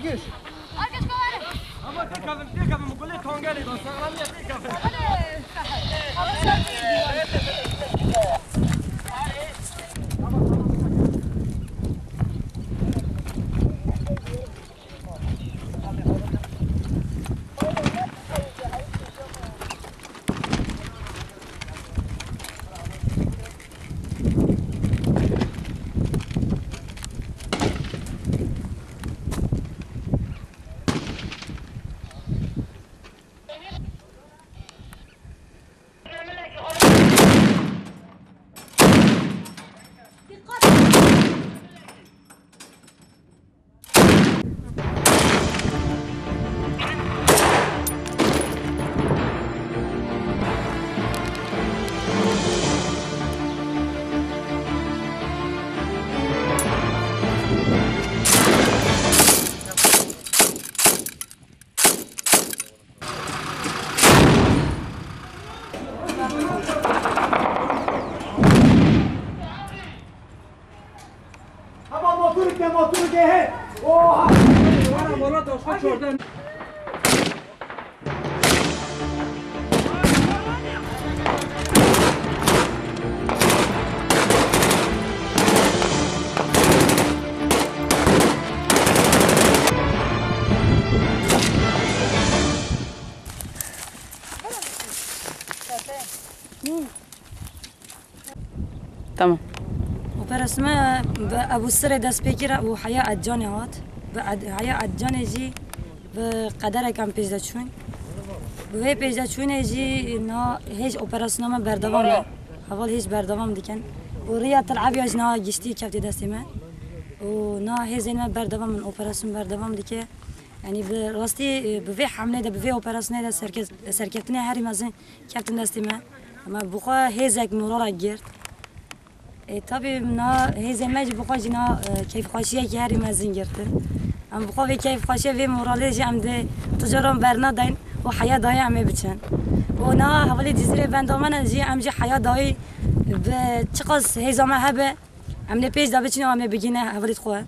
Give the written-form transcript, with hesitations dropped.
Argeş. Argeş kovarım. Ama tek kapım kulli tongeli do sağlamya tek kapım. motoru gehe. Oha! Bana mola taşka çordan. تمام وبرسمه ابو السر دست بگیره و حیا اجانه هات حیا اجانه جی بقدر کم پیش داشتن به پیش داشتن جی نه هیچ اپراسیون ما بردوامه حال هیچ بردوام دیکن و ریا تلعب یا نه گشتی کفتی دستمه و نه هیچ ما بردوام من اپراسیون بردوام دیگه یعنی به راستی به حمله ده به اپراسیون ده سرکتنه هری مزن کفتن دستمه اما بخوا هیچ مرور گرد طبعا نا هیچ ماجی بخوا جنا کیف خاشیه که هری مزن گرده ام بخوا و کیف خاشیه و موراله جام ده تجارم برنا داین و حیا دای همه بچن و نا حوالی جزیره بندامن جی ام جی حیا دای به چقاس هیچ ما هبه ام نه پیش دا بچینه همه بگینه حوالی خواه